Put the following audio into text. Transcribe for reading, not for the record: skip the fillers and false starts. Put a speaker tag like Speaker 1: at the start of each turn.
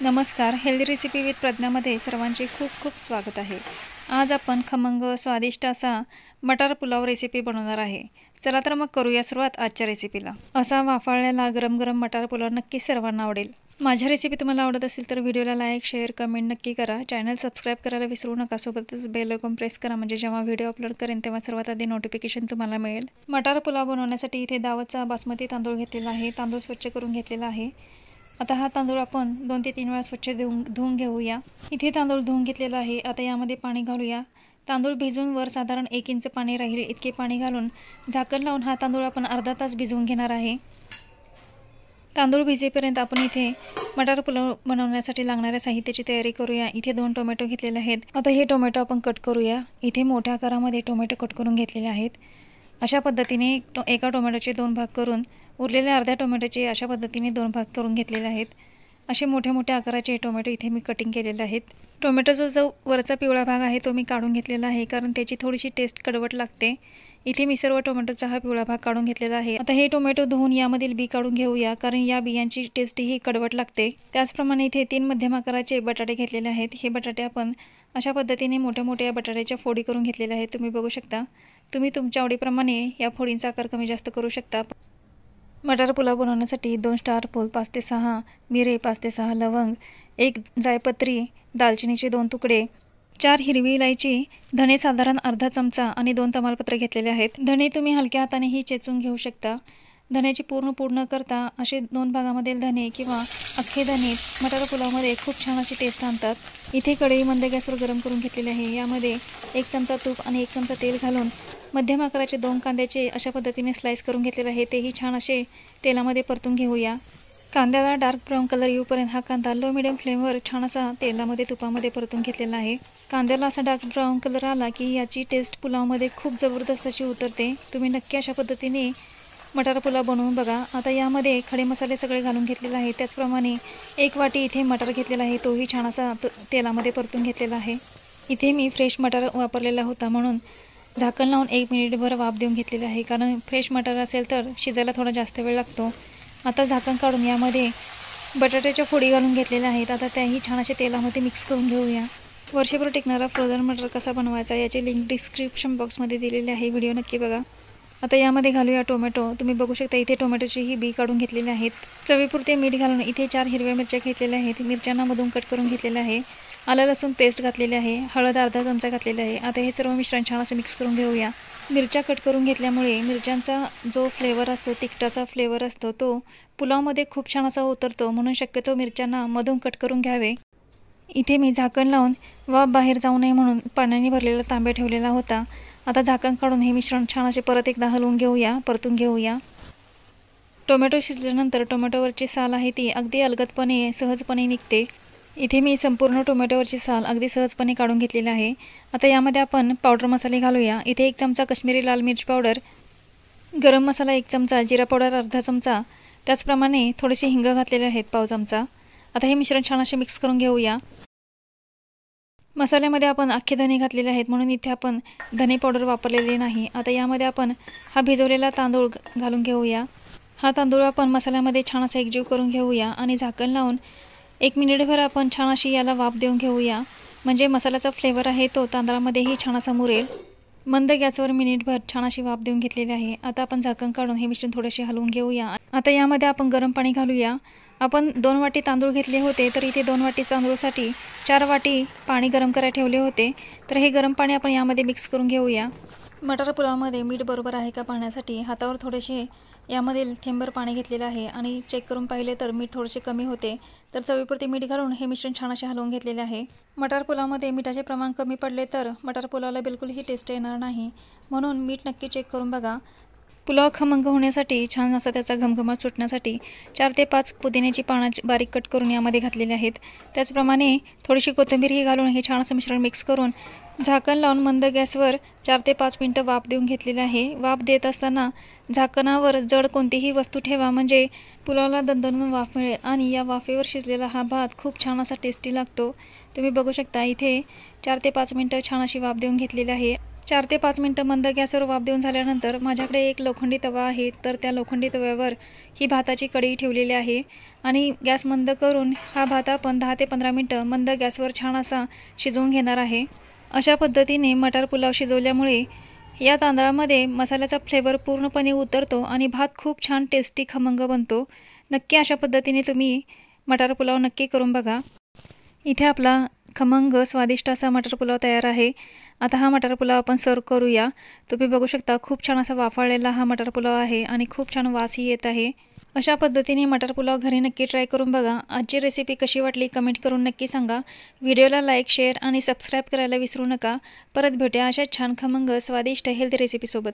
Speaker 1: नमस्कार, healthy recipe with प्रज्ञामध्ये सर्वांचे खूप खूप स्वागत आहे। आज आपण खमंग स्वादिष्ट असा मटार पुलाव रेसिपी बनवणार आहे। चला तर मग करूया सुरुवात आजच्या रेसिपीला। असा वाफाळलेला गरम गरम मटार पुलाव नक्कीच सर्वांना आवडेल। माझ्या रेसिपी तुम्हाला आवडत असेल तर व्हिडिओला लाईक शेअर कमेंट नक्की करा। चॅनल सबस्क्राइब करायला विसरू नका। सोबतच बेल आयकॉन प्रेस करा म्हणजे जेव्हा व्हिडिओ अपलोड करेन तेव्हा सर्वात आधी नोटिफिकेशन तुम्हाला मिळेल। मटार पुलाव बनवण्यासाठी इथे दावतचा बासमती तांदूळ घेतलेला आहे। तांदूळ स्वच्छ करून घेतलेला आहे। आता हा तांदूळ आपण 2 ते 3 वेळा स्वच्छ धुवून घेऊया। इथे तांदूळ धुवून घेतलेला आहे। आता यामध्ये पाणी घालूया। तांदूळ भिजून वर साधारण 1 इंच पाणी राहील इतके पाणी घालून झाकण लावून हा तांदूळ आपण अर्धा तास भिजवून घेणार आहे। तांदूळ भिजेपर्यंत आपण इथे मटार पुलाव बनवण्यासाठी लागणाऱ्या साहित्याची तयारी करूया। इथे 2 टोमॅटो घेतलेले आहेत। आता हे टोमॅटो आपण कट करूया। इथे मोठ्या आकारामध्ये टोमॅटो कट करून घेतलेले आहेत। अशा पद्धतीने एका टोमॅटोचे 2 भाग करून उरलेल्या अर्ध्या टोमॅटोचे अशा पद्धतीने 2 भाग करून घेतलेले आहेत। असे मोठे आकाराचे टोमॅटो इथे मी कटिंग केलेले आहेत। टोमॅटोचा जो वरचा पिवळा भाग आहे तो मी काढून घेतलेला आहे कारण त्याची थोडीशी टेस्ट कडवट लागते। इथे मी सर्व टोमॅटोचा हा पिवळा भाग काढून घेतलेला आहे। आता हे टोमॅटो धुवून यामधील बी काढून घेऊया कारण या बियांची टेस्ट ही कडवट लागते। त्याचप्रमाणे इथे 3 मध्यम आकाराचे बटाटे घेतलेले आहेत। हे बटाटे आपण अशा पद्धतीने मोठ्या बटाट्याच्या फोडी करून घेतलेल्या आहेत। तुम्ही बघू शकता। तुम्ही तुमच्या आवडीप्रमाणे या फोडींचा आकार कमी जास्त करू शकता। मटार पुलाव बनवण्यासाठी 2 स्टार फूल, 5 ते 6 मिरे, 5 ते 6 लवंग, 1 जायपत्री, दालचिनीचे 2 तुकडे, 4 हिरवी इलायची, धणे साधारण अर्धा चमचा आणि 2 तमालपत्र घेतलेले आहेत। धणे तुम्ही हलक्या हातानेही चेचून घेऊ शकता। धण्याची पूर्ण न करता असे 2 भागामध्ये धणे किंवा अख्खे धणे मटार पुलावमध्ये खूप छान अशी टेस्ट आणतात। इथे कढई मंद गॅसवर गरम करून घेतलेली आहे। यामध्ये 1 चमचा तूप आणि 1 चमचा तेल घालून मध्यम आकाराचे 2 कांद्याचे अशा पद्धतीने स्लाइस करून घेतलेले आहे। तेही छान असे तेलामध्ये परतून घेऊया। कांद्याला डार्क ब्राऊन कलर येऊपर्यंत हा कांदा लो मिडियम फ्लेमवर छान असा तेलामध्ये तुपामध्ये परतून घेतलेला आहे। कांद्याला असा डार्क ब्राऊन कलर आला की याची टेस्ट पुलावमध्ये खूप जबरदस्त अशी उतरते। तुम्ही नक्की अशा पद्धतीने मटार पुलाव बनवून बघा। आता यामध्ये खडे मसाले सगळे घालून घेतलेले आहे। त्याचप्रमाणे 1 वाटी इथे मटार घेतलेला आहे। तोही छान असा तेलामध्ये परतून घेतलेला आहे। इथे मी फ्रेश मटार वापरलेला होता म्हणून झाकण लावून 1 मिनिटभर वाफ देऊन घेतलेले आहे कारण फ्रेश मटार असेल तर शिजायला थोडा जास्त वेळ लागतो। आता झाकण काढून यामध्ये बटाट्याच्या फोडी घालून घेतलेल्या आहेत। आता त्याही छान असे तेलामध्ये मिक्स करून घेऊया। वर्षभर टिकणारा फ्रोझन मटार कसा बनवायचा याची लिंक डिस्क्रिप्शन बॉक्समध्ये दिलेली आहे। व्हिडिओ नक्की बघा। आता यामध्ये घालूया टोमॅटो। तुम्ही बघू शकता इथे टोमॅटोची ही बी काढून घेतलेली आहेत। चवीपुरते मीठ घालून इथे 4 हिरव्या मिरच्या घेतलेल्या आहेत। मिरच्यांना मधून कट करून घेतलेल्या आहे। आलं लसूण पेस्ट घातलेली आहे। हळद अर्धा चमचा घातलेली आहे। आता हे सर्व मिश्रण छान असं मिक्स करून घेऊया। मिरच्या कट करून घेतल्यामुळे मिरच्यांचा जो फ्लेवर असतो, तिखटाचा फ्लेवर असतो, तो पुलावमध्ये खूप छान असा उतरतो म्हणून शक्यतो मिरच्यांना मधून कट करून घ्यावे। इथे मी झाकण लावून वाफ बाहेर जाऊ नये म्हणून पाण्याने भरलेला तांब्या ठेवलेला होता। आता झाकण काढून हे मिश्रण छान असे परत एकदा हलवून घेऊया, परतून घेऊया। टोमॅटो शिजल्यानंतर टोमॅटोवरची साल आहे ती अगदी अलगदपणे सहजपणे निघते। इथे मी संपूर्ण टोमॅटोवरची साल अगदी सहजपणे काढून घेतलेली आहे। आता यामध्ये आपण पावडर मसाले घालूया। इथे 1 चमचा काश्मीरी लाल मिर्च पावडर, गरम मसाला 1 चमचा, जिरा पावडर अर्धा चमचा, त्याचप्रमाणे थोडेसे हिंग घातलेले आहेत पाव चमचा। आता हे मिश्रण छान असे मिक्स करून घेऊया। मसाल्यामध्ये आपण अख्खे धणे घातलेले आहेत म्हणून इथे आपण धणे पावडर वापरलेली नाही। आता यामध्ये आपण हा भिजवलेला तांदूळ घालून घेऊया। हा तांदूळ आपण मसाल्यामध्ये छान असा एकजीव करून घेऊया आणि झाकण लावून 1 मिनिटभर आपण छान अशी याला वाफ देऊन घेऊया म्हणजे मसाल्याचा फ्लेवर आहे तो तांदळामध्येही छान असा मुरेल। मंद गॅसवर मिनिटभर छान अशी वाफ देऊन घेतलेली आहे। आता आपण झाकण काढून हे मिश्रण थोडेसे हलवून घेऊया। आता यामध्ये आपण गरम पाणी घालूया। आपण 2 वाटी तांदूळ घेतले होते तर इथे 2 वाटी तांदूळसाठी 4 वाटी पाणी गरम करायला ठेवले होते। तर हे गरम पाणी आपण यामध्ये मिक्स करून घेऊया। मटार पुलावमध्ये मीठ बरोबर आहे का पाहण्यासाठी हातावर थोडेसे यामधील थेंबर पाणी घेतलेले आहे आणि चेक करून पाहिले तर मीठ थोडेसे कमी होते। तर चवीपुरते मीठ घालून हे मिश्रण छान असे हलवून घेतलेले आहे। मटार पुलावमध्ये मिठाचे प्रमाण कमी पडले तर मटार पुलावला बिलकुलही टेस्ट येणार नाही म्हणून मीठ नक्की चेक करून बघा। पुलाव खमंग होण्यासाठी छान असा त्याचा घमघमाट सुटण्यासाठी 4 ते 5 पुदिन्याची पानं बारीक कट करून यामध्ये घातलेले आहेत। त्याचप्रमाणे थोडीशी कोथिंबीरही घालून हे छान असं मिश्रण मिक्स करून झाकण लावून मंद गॅसवर 4 ते 5 मिनिटं वाफ देऊन घेतलेले आहे। वाफ देत असताना झाकणावर जड कोणतीही वस्तू ठेवा म्हणजे पुलावला दणदणून वाफ मिळेल आणि या वाफेवर शिजलेला हा भात खूप छान असा टेस्टी लागतो। तुम्ही बघू शकता इथे 4 ते 5 मिनिटं छान अशी वाफ देऊन घेतलेली आहे। 4 ते 5 मिनटं मंद गॅसवर वाफ देऊन झाल्यानंतर माझ्याकडे एक लोखंडी तवा आहे, तर त्या लोखंडी तव्यावर ही भाताची कढई ठेवलेली आहे आणि गॅस मंद करून हा भात आपण 10 ते 15 मिनटं मंद गॅसवर छान असा शिजवून घेणार आहे। अशा पद्धतीने मटार पुलाव शिजवल्यामुळे या तांदळामध्ये मसाल्याचा फ्लेवर पूर्णपणे उतरतो आणि भात खूप छान टेस्टी खमंग बनतो। नक्की अशा पद्धतीने तुम्ही मटार पुलाव नक्की करून बघा। इथे आपला खमंग स्वादिष्ट असा मटार पुलाव तयार आहे। आता हा मटार पुलाव आपण सर्व करूया। तुम्ही बघू शकता खूप छान असा वाफाळलेला हा मटार पुलाव आहे आणि खूप छान वासही येत आहे। अशा पद्धतीने मटार पुलाव घरी नक्की ट्राय करून बघा। आजची रेसिपी कशी वाटली कमेंट करून नक्की सांगा। व्हिडिओला लाईक, शेअर आणि सबस्क्राईब करायला विसरू नका। परत भेटूया अशा छान खमंग स्वादिष्ट हेल्दी रेसिपीसोबत।